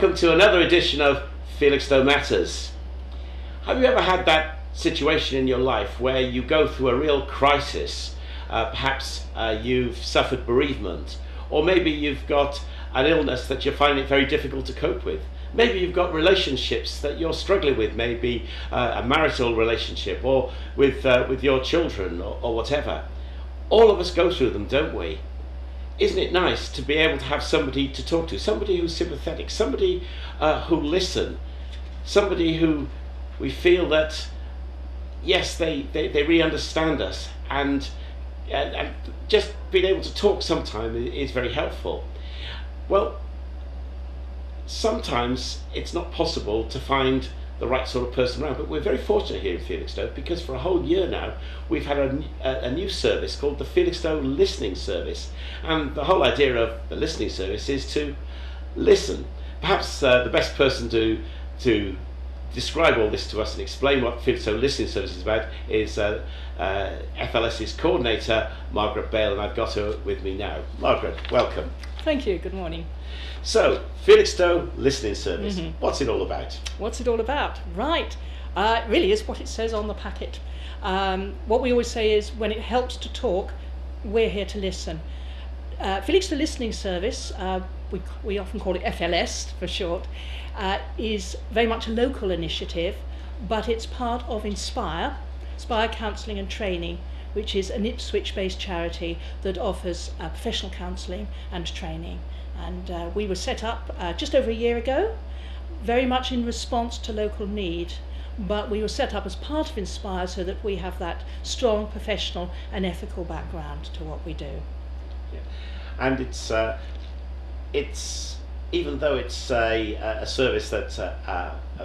welcome to another edition of Felixstowe Matters. Have you ever had that situation in your life where you go through a real crisis? Perhaps you've suffered bereavement, or maybe you've got an illness that you find it very difficult to cope with. Maybe you've got relationships that you're struggling with, maybe a marital relationship, or with your children, or whatever. All of us go through them, don't we? Isn't it nice to be able to have somebody to talk to, somebody who's sympathetic, somebody who listen, somebody who we feel that, yes, they really understand us, and just being able to talk sometimes is very helpful. Well, sometimes it's not possible to find the right sort of person around, but we're very fortunate here in Felixstowe because for a whole year now we've had a new service called the Felixstowe Listening Service, and the whole idea of the listening service is to listen. Perhaps the best person to describe all this to us and explain what Felixstowe Listening Service is about is FLS's coordinator, Margaret Bale, and I've got her with me now. Margaret, welcome. Thank you, good morning. So, Felixstowe Listening Service, what's it all about? What's it all about? Right, it really is what it says on the packet. What we always say is when it helps to talk, we're here to listen. Felixstowe Listening Service, we often call it FLS for short, is very much a local initiative, but it's part of Inspire Counselling and Training, which is an Ipswich-based charity that offers professional counselling and training. And we were set up just over a year ago, very much in response to local need, but we were set up as part of Inspire so that we have that strong professional and ethical background to what we do. Yeah. And it's even though it's a service that's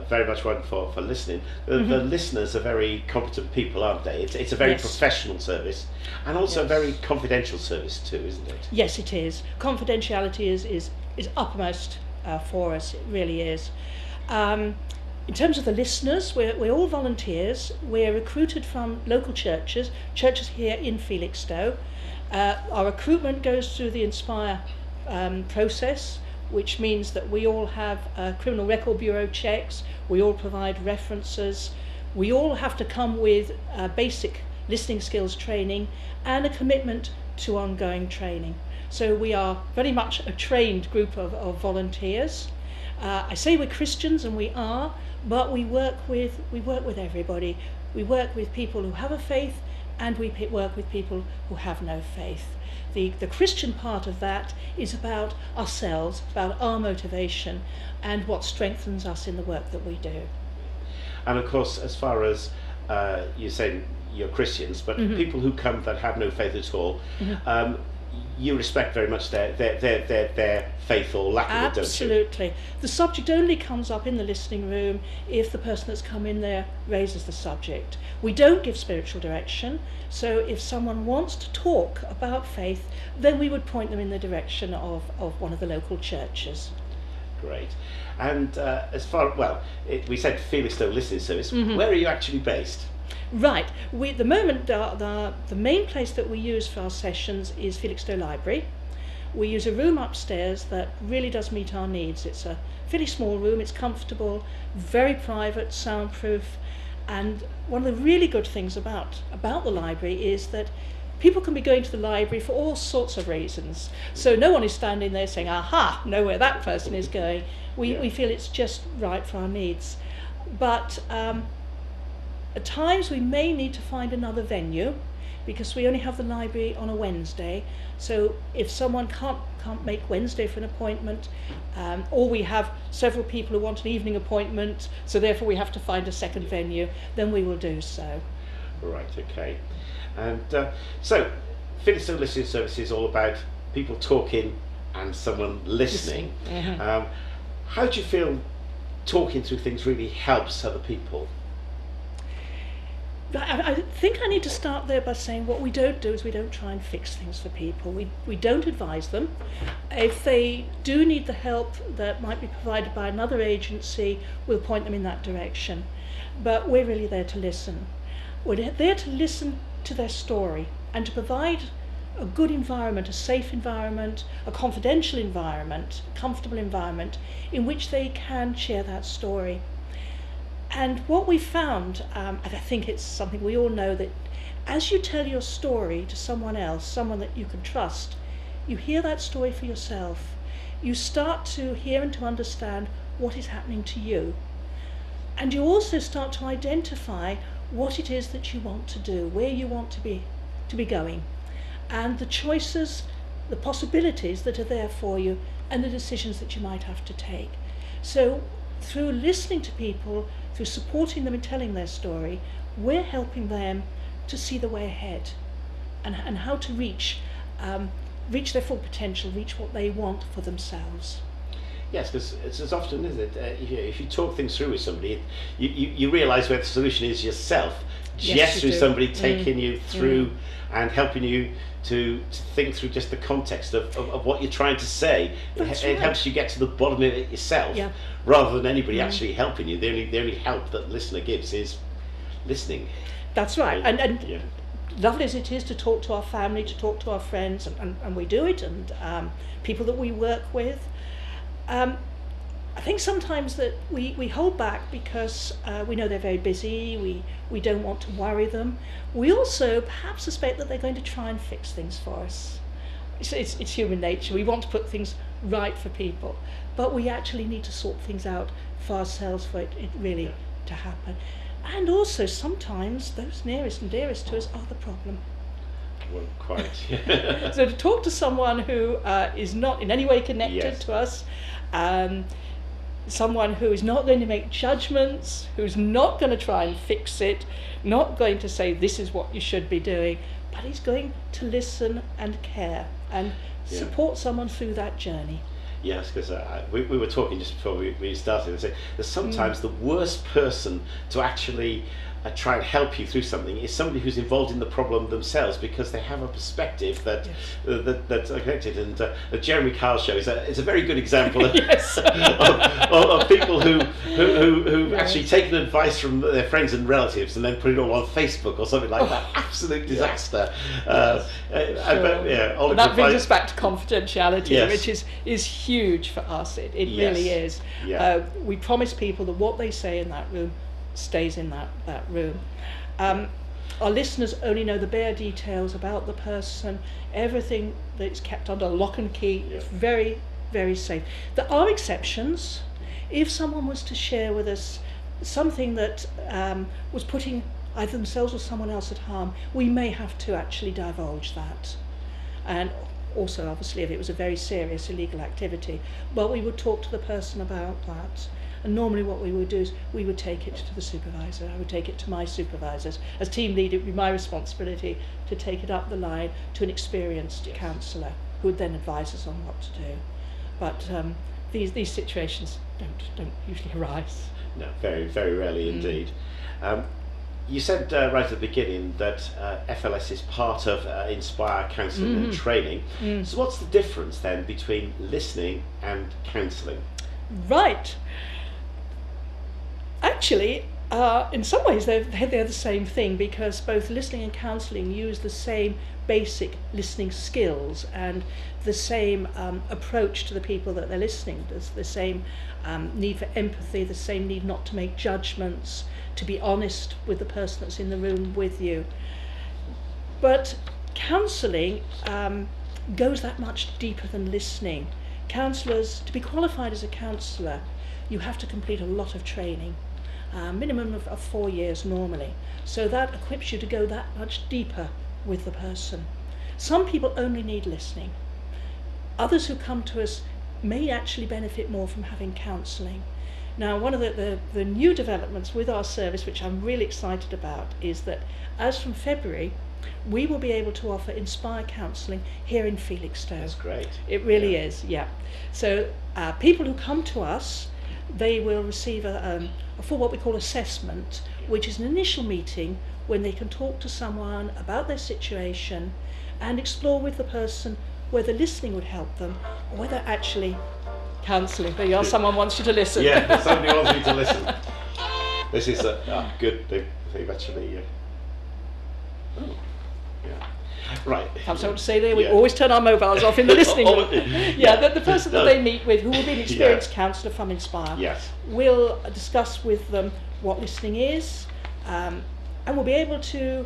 very much one for listening, the listeners are very competent people, aren't they? It's a very professional service, and also a very confidential service too, isn't it? Yes, it is. Confidentiality is uppermost for us, it really is. In terms of the listeners, we're all volunteers. We're recruited from local churches here in Felixstowe. Our recruitment goes through the Inspire process, which means that we all have criminal record bureau checks, we all provide references, we all have to come with basic listening skills training and a commitment to ongoing training. So we are very much a trained group of volunteers. I say we're Christians, and we are, but we work with everybody. We work with people who have a faith, and we work with people who have no faith. The Christian part of that is about ourselves, about our motivation, and what strengthens us in the work that we do. And of course, as far as you say you're Christians, but people who come that have no faith at all, you respect very much their faith or lack of it, don't you? Absolutely. The subject only comes up in the listening room if the person that's come in there raises the subject. We don't give spiritual direction, so if someone wants to talk about faith, then we would point them in the direction of one of the local churches. Great. And as far, we said Felixstowe Listening Service, where are you actually based? Right. At the moment, the main place that we use for our sessions is Felixstowe Library. We use a room upstairs that really does meet our needs. It's a fairly small room, it's comfortable, very private, soundproof, and one of the really good things about the library is that people can be going to the library for all sorts of reasons. So no one is standing there saying, aha, know where that person is going. We feel it's just right for our needs. But at times we may need to find another venue because we only have the library on a Wednesday. So if someone can't make Wednesday for an appointment, or we have several people who want an evening appointment, so therefore we have to find a second venue, then we will do so. Right, okay. And so Felixstowe Listening Service is all about people talking and someone listening. How do you feel talking through things really helps other people? I think I need to start there by saying what we don't do is we don't try and fix things for people. We don't advise them. If they do need the help that might be provided by another agency, we'll point them in that direction. But we're really there to listen. We're there to listen to their story and to provide a good environment, a safe environment, a confidential environment, a comfortable environment in which they can share that story. And what we found, and I think it's something we all know, that as you tell your story to someone else, someone that you can trust, you hear that story for yourself. You start to hear and to understand what is happening to you. And you also start to identify what it is that you want to do, where you want to be going, and the choices, the possibilities that are there for you, and the decisions that you might have to take. So through listening to people, through supporting them in telling their story, we're helping them to see the way ahead and how to reach their full potential, reach what they want for themselves. Yes, because it's as often, isn't it? If you talk things through with somebody, you realise where the solution is yourself, just through somebody taking you through and helping you to think through just the context of what you're trying to say. It helps you get to the bottom of it yourself, rather than anybody actually helping you. The only help that the listener gives is listening. That's right. And lovely as it is to talk to our family, to talk to our friends, and we do it, and people that we work with. I think sometimes that we hold back because we know they're very busy, we don't want to worry them. We also perhaps suspect that they're going to try and fix things for us. It's human nature, we want to put things right for people, but we actually need to sort things out for ourselves for it really to happen. And also sometimes those nearest and dearest to us are the problem. Well, quite. So to talk to someone who is not in any way connected to us, someone who is not going to make judgments, who's not going to try and fix it, not going to say this is what you should be doing, but is going to listen and care and support someone through that journey. Yes, because we were talking just before we started, and say that sometimes the worst person to actually try and help you through something is somebody who's involved in the problem themselves, because they have a perspective that that's connected. And Jeremy Carl's show is a very good example of, of people who actually taken advice from their friends and relatives and then put it all on Facebook or something like that. Absolute disaster. And that brings us back to confidentiality, which is huge for us. It really is. We promise people that what they say in that room stays in that room. Our listeners only know the bare details about the person. Everything that's kept under lock and key. It's very, very safe. There are exceptions. If someone was to share with us something that was putting either themselves or someone else at harm, we may have to actually divulge that. And also, obviously, if it was a very serious illegal activity, but we would talk to the person about that. And normally what we would do is we would take it to the supervisor. I would take it to my supervisors. As team lead, it would be my responsibility to take it up the line to an experienced counsellor who would then advise us on what to do. But these situations don't usually arise. No, very, very rarely indeed. You said right at the beginning that FLS is part of Inspire Counselling and Training. So what's the difference then between listening and counselling? Right. Actually, in some ways they're the same thing, because both listening and counselling use the same basic listening skills and the same approach to the people that they're listening. There's the same need for empathy, the same need not to make judgments, to be honest with the person that's in the room with you. But counselling goes that much deeper than listening. Counsellors, to be qualified as a counsellor, you have to complete a lot of training, minimum of 4 years normally. So that equips you to go that much deeper with the person. Some people only need listening. Others who come to us may actually benefit more from having counselling. Now, one of the new developments with our service, which I'm really excited about, is that as from February, we will be able to offer Inspire Counselling here in Felixstowe. That's great. It really is, So people who come to us, they will receive a full what we call assessment, which is an initial meeting when they can talk to someone about their situation and explore with the person whether listening would help them or whether actually counselling. There you are, someone wants you to listen. Yeah, somebody wants you to listen. This is good. They've actually... Yeah. Right. Perhaps I want to say there, we always turn our mobiles off in the listening room. The person that they meet with, who will be an experienced counsellor from Inspire, will discuss with them what listening is, and we'll be able to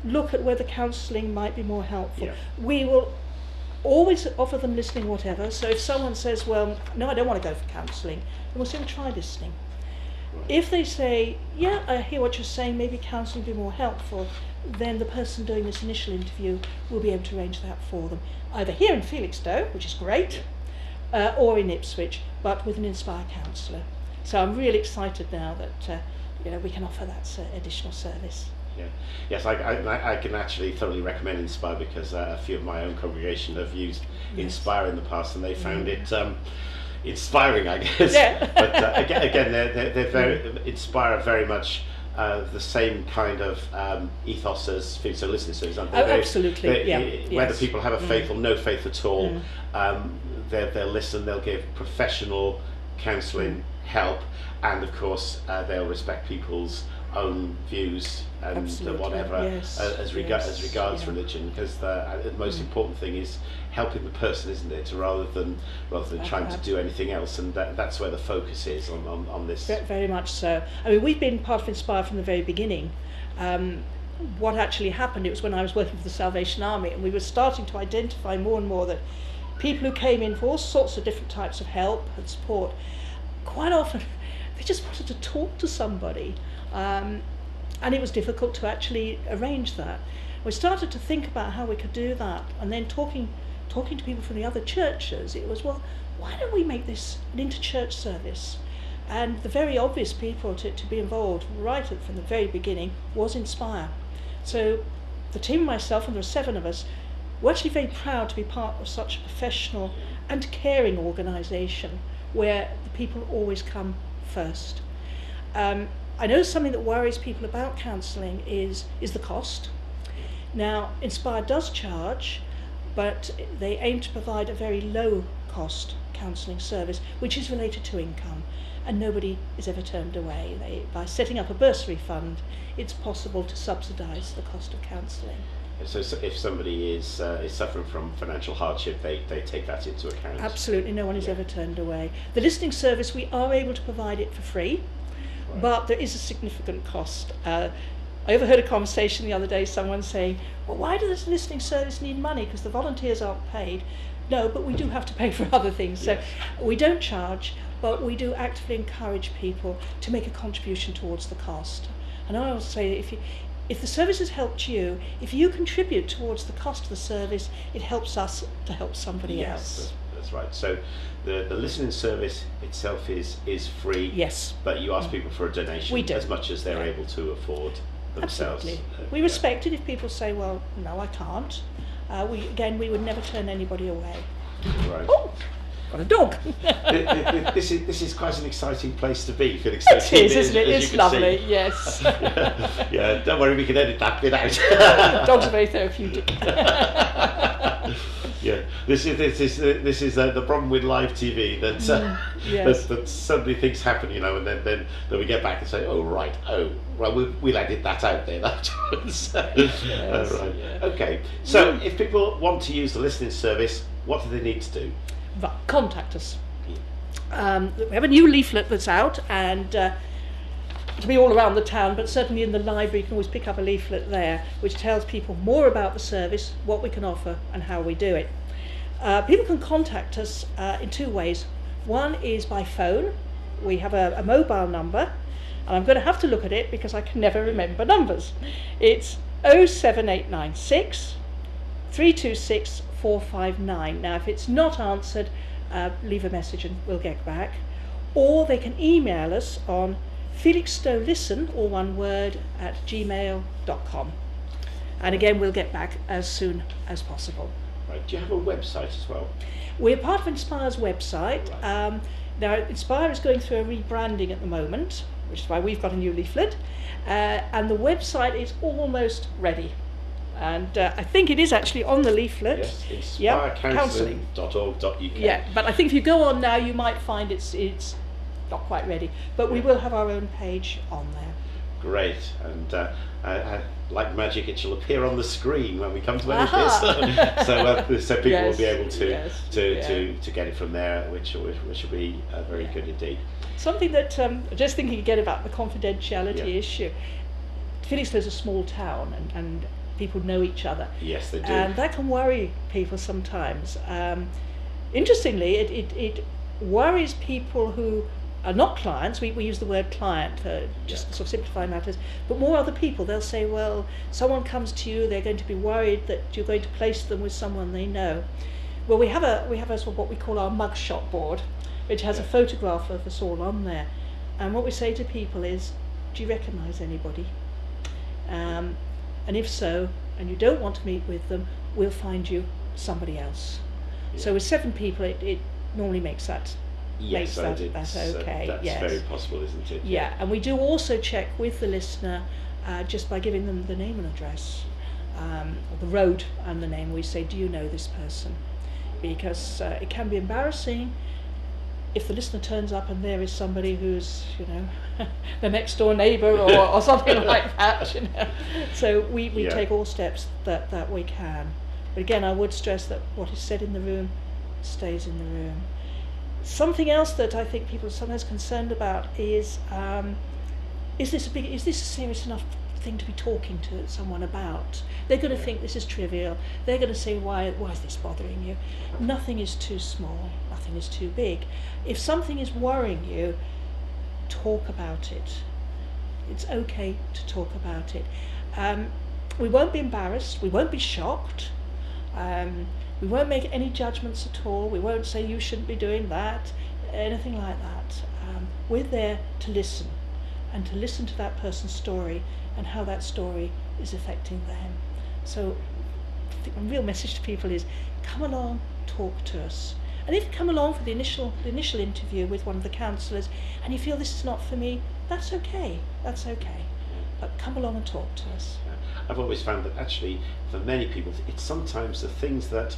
look at whether counselling might be more helpful. Yeah. We will always offer them listening whatever, so if someone says, well, no, I don't want to go for counselling, then we'll say, well, try listening. Right. If they say, yeah, I hear what you're saying, maybe counselling would be more helpful, then the person doing this initial interview will be able to arrange that for them, either here in Felixstowe, which is great, or in Ipswich, but with an Inspire counsellor. So I'm really excited now that we can offer that additional service. Yeah. Yes, I can actually thoroughly recommend Inspire, because a few of my own congregation have used Inspire in the past, and they found it inspiring, I guess. Yeah. But again, they're very Inspire very much the same kind of ethos as Felixstowe Listening Service, aren't they? Absolutely. Whether people have a faith or no faith at all, they'll listen. They'll give professional counselling help, and of course they'll respect people's own views and whatever as regards religion, because the most important thing is helping the person, isn't it, rather than trying to do anything else, and that's where the focus is on this. Very much so. I mean, we've been part of Inspire from the very beginning. What actually happened, it was when I was working for the Salvation Army, and we were starting to identify more and more that people who came in for all sorts of different types of help and support, quite often they just wanted to talk to somebody. And it was difficult to actually arrange that. We started to think about how we could do that, and then talking to people from the other churches, it was, well, why don't we make this an inter-church service? And the very obvious people to be involved right from the very beginning was Inspire. So the team, myself, and there were 7 of us, were actually very proud to be part of such a professional and caring organisation where the people always come first. I know something that worries people about counselling is the cost. Now, Inspire does charge, but they aim to provide a very low cost counselling service, which is related to income, and nobody is ever turned away. By setting up a bursary fund, it's possible to subsidise the cost of counselling. So if somebody is suffering from financial hardship, they take that into account? Absolutely, no one is ever turned away. The listening service, we are able to provide it for free. Right. But there is a significant cost. I overheard a conversation the other day, someone saying, well, why does the listening service need money? Because the volunteers aren't paid. No, but we do have to pay for other things. So we don't charge, but we do actively encourage people to make a contribution towards the cost. And I always say, if the service has helped you, if you contribute towards the cost of the service, it helps us to help somebody else. That's right. So the listening service itself is free. Yes. But you ask people for a donation. We do. As much as they're able to afford themselves. Absolutely. We respect it if people say, well, no, I can't. We would never turn anybody away. Right. Oh, got a dog. This is quite an exciting place to be, Felixstowe. It is, isn't it? It's lovely, see. Yes. Yeah, don't worry, we can edit that bit out. Dogs are very therapeutic. Yeah, this is the problem with live TV, that that suddenly things happen, and then we get back and say, we'll edit that out then afterwards. Yes, right. Okay. So if people want to use the listening service, what do they need to do? Right, contact us. We have a new leaflet that's out, and it'll be all around the town, but certainly in the library you can always pick up a leaflet there which tells people more about the service, what we can offer and how we do it. People can contact us in 2 ways. One is by phone. We have a mobile number, and I'm going to have to look at it because I can never remember numbers. It's 07896 326 459. Now if it's not answered, leave a message and we'll get back. Or they can email us on felixstowelisten, all one word, @gmail.com. And again, we'll get back as soon as possible. Right. Do you have a website as well? We're part of Inspire's website. Right. Now, Inspire is going through a rebranding at the moment, which is why we've got a new leaflet. And the website is almost ready. And I think it is actually on the leaflet. Yes, inspirecounselling.org.uk. Yeah, but I think if you go on now, you might find it's not quite ready. But we will have our own page on there. Great, and like magic, it shall appear on the screen when we come to edit this, so people Yes, will be able to yes, to get it from there, which will be very good indeed. Something that, just thinking again about the confidentiality issue, Felixstowe is a small town and people know each other. Yes, they do. And that can worry people sometimes. Interestingly, it worries people who are not clients. We use the word client just to sort of simplify matters, but more other people. They'll say, well, someone comes to you, they're going to be worried that you're going to place them with someone they know. Well, we have a sort of what we call our mugshot board, which has a photograph of us all on there. And what we say to people is, do you recognise anybody? And if so, and you don't want to meet with them, we'll find you somebody else. Yeah. So with 7 people, it normally makes that. Yes, that's okay. That's very possible, isn't it? Yeah, and we do also check with the listener just by giving them the name and address, the road and the name. We say, do you know this person? Because it can be embarrassing if the listener turns up and there is somebody who's, the next door neighbour or something like that, So we take all steps that we can. But again, I would stress that what is said in the room stays in the room. Something else that I think people are sometimes concerned about is this a serious enough thing to be talking to someone about? They're going to think this is trivial. They're going to say, why is this bothering you? Nothing is too small, nothing is too big. If something is worrying you, talk about it. It's okay to talk about it. We won't be embarrassed, we won't be shocked, we won't make any judgments at all, we won't say you shouldn't be doing that, anything like that. We're there to listen, and to listen to that person's story and how that story is affecting them. So I think the real message to people is, come along, talk to us. And if you come along for the initial interview with one of the counsellors and you feel this is not for me, that's okay, but come along and talk to us. I've always found that actually for many people it's sometimes the things that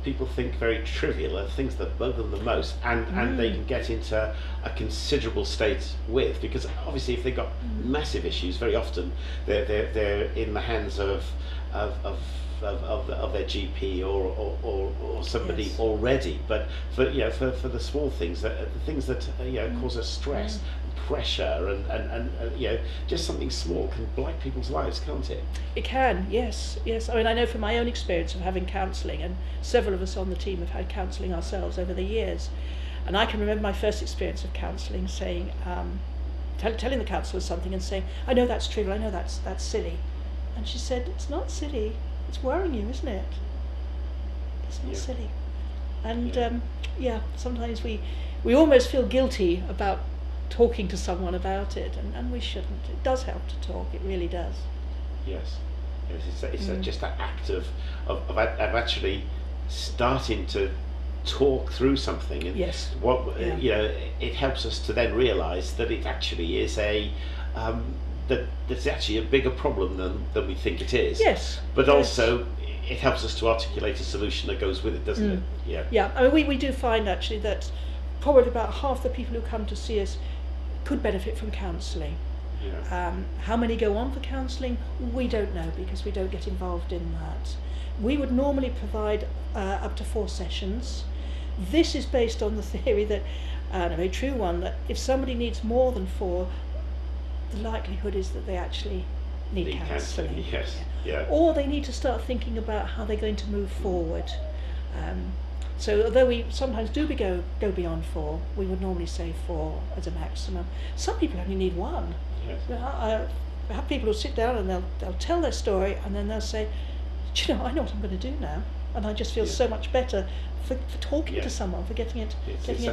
people think very trivial are things that bother them the most, and they can get into a considerable state with, because obviously if they've got massive issues, very often they're in the hands of their GP or somebody already. But for the small things, the things that cause us stress, pressure, and just something small can blight people's lives, can't it? It can, yes. I mean, I know from my own experience of having counselling, and several of us on the team have had counselling ourselves over the years, and I can remember my first experience of counselling saying, telling the counsellor something and saying, I know that's trivial, I know that's silly, and she said, it's not silly, it's worrying you, isn't it? It's not silly. And sometimes we almost feel guilty about talking to someone about it, and we shouldn't. It does help to talk, it really does. Yes, it's just that act of actually starting to talk through something, and it helps us to then realise that it actually is that's actually a bigger problem than we think it is. Yes. But also it helps us to articulate a solution that goes with it, doesn't it? Yeah. I mean, we do find actually that probably about half the people who come to see us could benefit from counselling. Yeah. How many go on for counselling? We don't know, because we don't get involved in that. We would normally provide up to 4 sessions. This is based on the theory that, and a very true one, that if somebody needs more than 4, the likelihood is that they actually need counselling. Yes. Yeah. Or they need to start thinking about how they're going to move forward. So although we sometimes do go beyond 4, we would normally say 4 as a maximum. Some people only need 1. Yes. I have people who sit down and they'll tell their story, and then they'll say, do you know, I know what I'm going to do now, and I just feel so much better for talking to someone, for getting it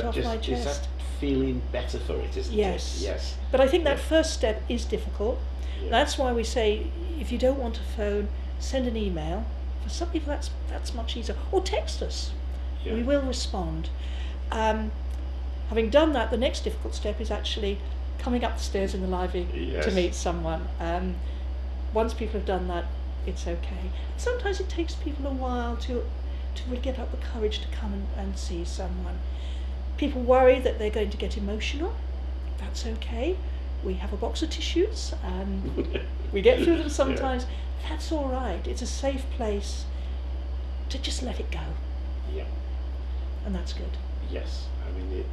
off my chest. It's that feeling better for it, isn't it? Yes. But I think that first step is difficult. Yeah. That's why we say, if you don't want to phone, send an email. For some people that's much easier. Or text us. Yeah. We will respond. Having done that, the next difficult step is actually coming up the stairs in the library to meet someone. Once people have done that, it's okay. Sometimes it takes people a while to really get up the courage to come and see someone. People worry that they're going to get emotional. That's okay. We have a box of tissues and we get through them sometimes. Yeah. That's all right. It's a safe place to just let it go. Yeah. And that's good. Yes. I mean,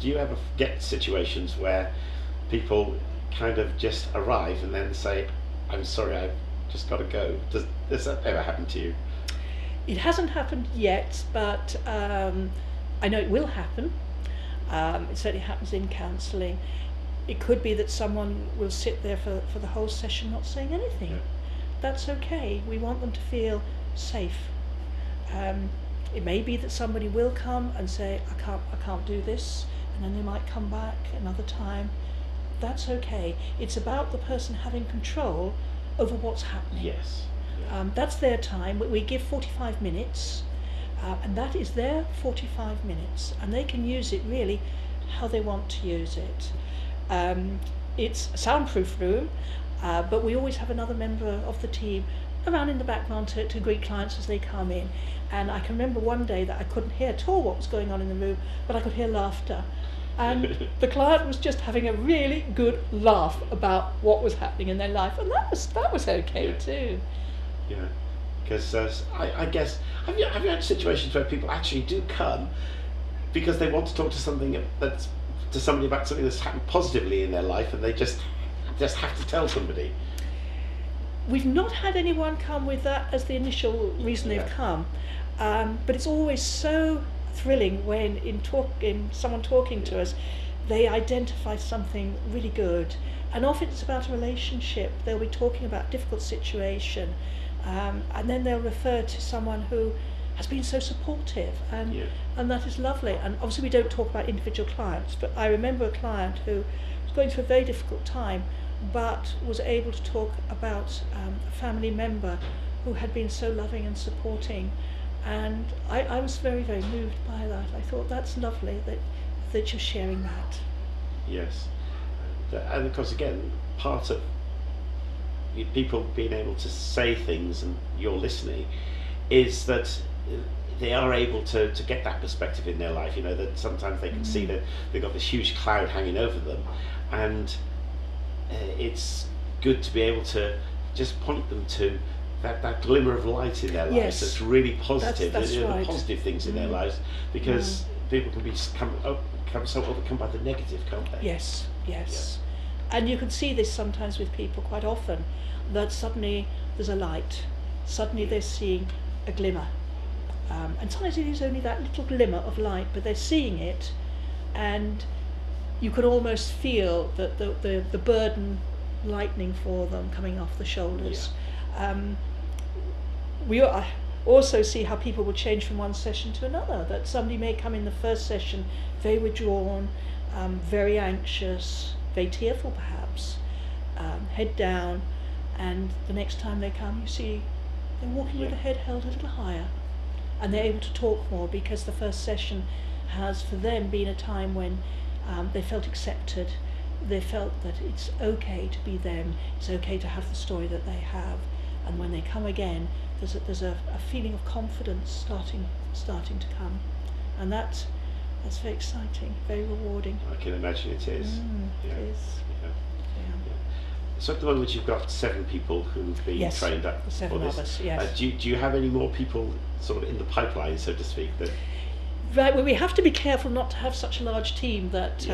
do you ever get situations where people kind of just arrive and then say, I'm sorry, I've just got to go? Does that ever happen to you? It hasn't happened yet, but I know it will happen. It certainly happens in counselling. It could be that someone will sit there for the whole session not saying anything. Yeah. That's okay. We want them to feel safe. It may be that somebody will come and say, I can't do this, and then they might come back another time. That's okay. It's about the person having control over what's happening. Yes. Yeah. That's their time. We give 45 minutes, and that is their 45 minutes, and they can use it really how they want to use it. It's a soundproof room, but we always have another member of the team around in the background to greet clients as they come in. And I can remember one day that I couldn't hear at all what was going on in the room, but I could hear laughter. And the client was just having a really good laugh about what was happening in their life, and that was okay too. Yeah, because I guess have you had situations where people actually do come because they want to talk to somebody about something that's happened positively in their life, and they just have to tell somebody? We've not had anyone come with that as the initial reason they've come, but it's always so thrilling when in someone talking to us, they identify something really good, and often it's about a relationship. They'll be talking about a difficult situation, and then they'll refer to someone who has been so supportive, and that is lovely. And obviously we don't talk about individual clients, but I remember a client who was going through a very difficult time, but was able to talk about a family member who had been so loving and supporting, and I was very, very moved by that. I thought, that's lovely that you're sharing that. Yes, and of course again, part of people being able to say things and you're listening is that they are able to get that perspective in their life. You know, that sometimes they can see that they've got this huge cloud hanging over them, and it's good to be able to just point them to that glimmer of light in their lives. Yes. That's really positive. That's right. The positive things in their lives, because people can become so overcome by the negative, can't they? Yes. And you can see this sometimes with people quite often, that suddenly there's a light, suddenly they're seeing a glimmer, and sometimes it is only that little glimmer of light, but they're seeing it, and you can almost feel that the burden lightening for them coming off the shoulders. We also see how people will change from one session to another, that somebody may come in the first session very withdrawn, very anxious, very tearful perhaps, head down, and the next time they come you see they're walking with the head held a little higher, and they're able to talk more because the first session has for them been a time when they felt accepted, they felt that it's okay to be them, it's okay to have the story that they have, and when they come again there's a feeling of confidence starting to come, and that's very exciting, very rewarding. I can imagine it is. It is. Yeah. So at the moment you've got 7 people who've been trained up for 7 this. of us, yes. Do you have any more people sort of in the pipeline, so to speak? Right, well, we have to be careful not to have such a large team that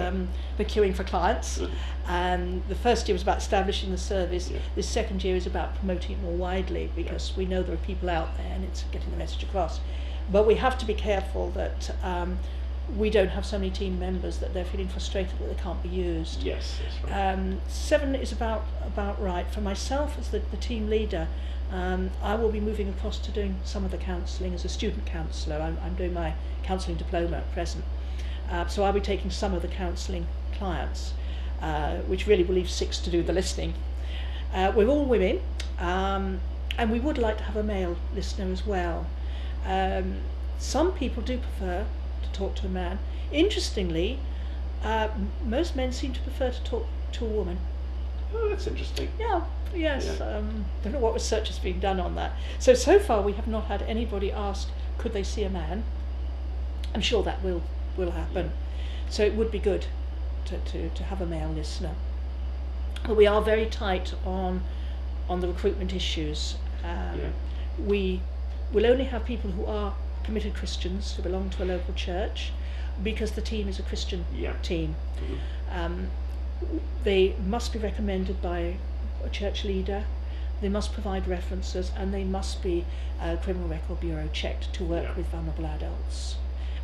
we're queuing for clients. And the first year was about establishing the service. This second year is about promoting it more widely, because we know there are people out there and it's getting the message across. But we have to be careful that we don't have so many team members that they're feeling frustrated that they can't be used. Yes, that's right. 7 is about right. For myself as the team leader, I will be moving across to doing some of the counselling as a student counsellor. I'm doing my counselling diploma at present. So I'll be taking some of the counselling clients, which really will leave 6 to do the listening. We're all women, and we would like to have a male listener as well. Some people do prefer to talk to a man. Interestingly, most men seem to prefer to talk to a woman. Oh, that's interesting. Yes. Don't know what research has been done on that. So far we have not had anybody ask, could they see a man? I'm sure that will happen. So it would be good to have a male listener. But we are very tight on the recruitment issues. We will only have people who are committed Christians who belong to a local church, because the team is a Christian team. They must be recommended by a church leader, they must provide references, and they must be Criminal Record Bureau checked to work with vulnerable adults.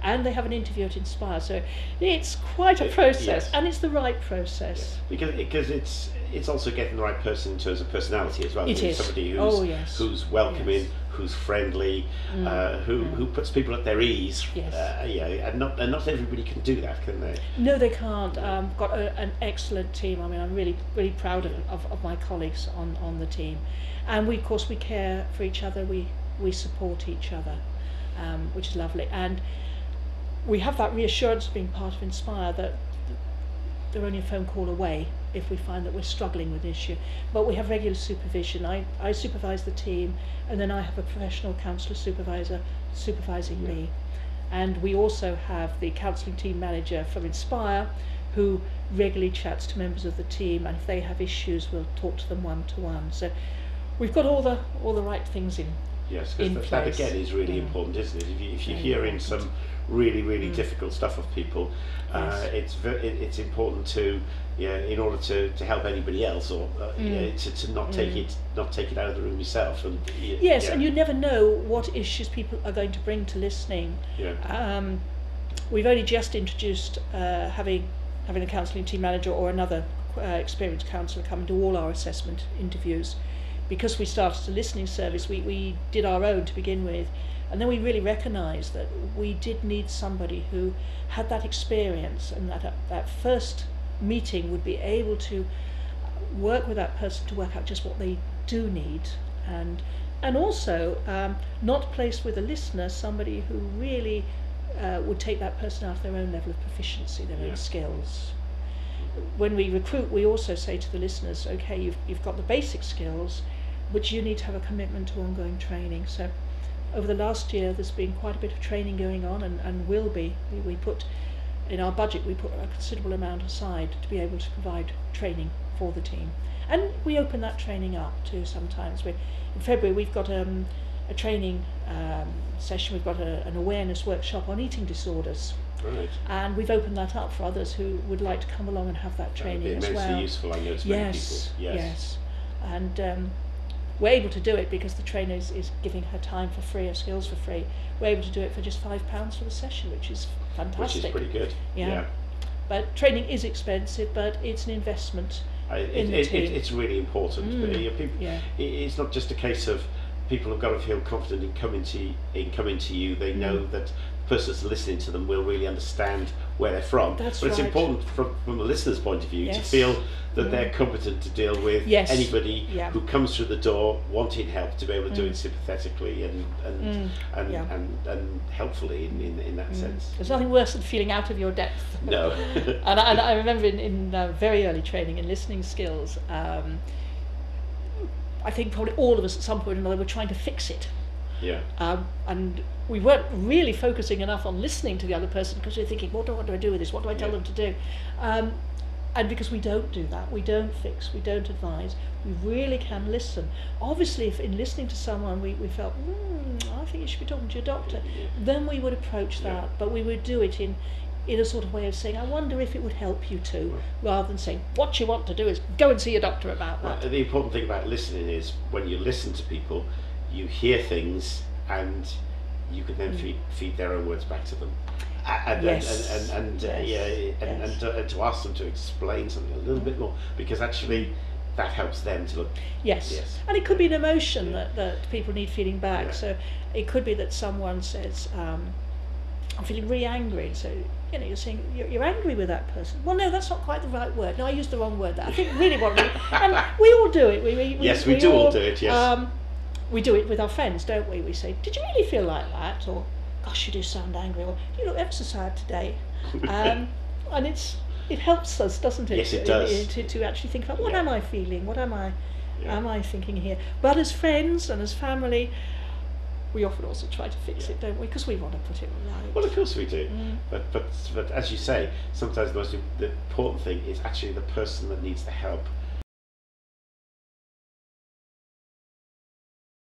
And they have an interview at Inspire, so it's quite a process, and it's the right process. Because it's also getting the right person in terms of personality as well. It is. Somebody who's welcoming, who's friendly, who puts people at their ease. And not everybody can do that, can they? No, they can't. Got an excellent team. I mean, I'm really proud of my colleagues on the team, and we care for each other. We support each other, which is lovely. And we have that reassurance of being part of Inspire that they're only a phone call away if we find that we're struggling with an issue. But we have regular supervision. I supervise the team, and then I have a professional counsellor supervisor supervising me. And we also have the counselling team manager from Inspire, who regularly chats to members of the team, and if they have issues, we'll talk to them one-to-one. So we've got all the right things in because that again is really important, isn't it? If you're hearing some really difficult stuff of people, it's important to in order to help anybody else, or to not take it out of the room yourself. And and you never know what issues people are going to bring to listening. We've only just introduced having a counselling team manager or another experienced counsellor come and do all our assessment interviews. Because we started a listening service, we did our own to begin with, and then we really recognised that we did need somebody who had that experience, and that first meeting would be able to work with that person to work out just what they do need, and also not place with a listener somebody who really would take that person out of their own level of proficiency, their own skills. When we recruit, we also say to the listeners, okay, you've got the basic skills, but you need to have a commitment to ongoing training. So over the last year, there's been quite a bit of training going on, and will be. We put, in our budget, we put a considerable amount aside to be able to provide training for the team. And we open that training up too sometimes. In February, we've got a training session. We've got an awareness workshop on eating disorders. Right. And we've opened that up for others who would like to come along and have that training as well. Immensely useful, I know, to many people. Yes. And we're able to do it because the trainer is giving her time for free, her skills for free. We're able to do it for just £5 for the session, which is fantastic. Which is pretty good. Yeah. But training is expensive, but it's an investment in the team. It's really important. It's not just a case of people have got to feel confident in coming to you. They know that the person that's listening to them will really understand where they're from. But it's important from a listener's point of view to feel that they're competent to deal with anybody who comes through the door wanting help, to be able to do it sympathetically and helpfully in that sense. There's nothing worse than feeling out of your depth. No. and I remember in very early training in listening skills, I think probably all of us at some point or another were trying to fix it. And we weren't really focusing enough on listening to the other person, because we were thinking, what do I do with this? What do I tell them to do? And because we don't do that, we don't fix, we don't advise, we really can listen. Obviously, if in listening to someone we felt, I think you should be talking to your doctor, then we would approach that, but we would do it in a sort of way of saying, I wonder if it would help you too, rather than saying, what you want to do is go and see your doctor about that. The important thing about listening is when you listen to people, you hear things and you can then feed their own words back to them. And to ask them to explain something a little bit more, because actually that helps them to look. Yes. And it could be an emotion that people need feeding back. So it could be that someone says, I'm feeling really angry, and so you're saying you're angry with that person. Well, no, that's not quite the right word. No, I used the wrong word there. I think really what and we all do it. We do all do it. Yes. We do it with our friends, don't we? We say, did you really feel like that? Or, gosh, you do sound angry. Or, you look ever so sad today. And it helps us, doesn't it? Yes, it does. To actually think about, what am I feeling? What am I thinking here? But as friends and as family, we often also try to fix it, don't we? Because we want to put it right. Well, of course we do. But as you say, sometimes the important thing is actually the person that needs the help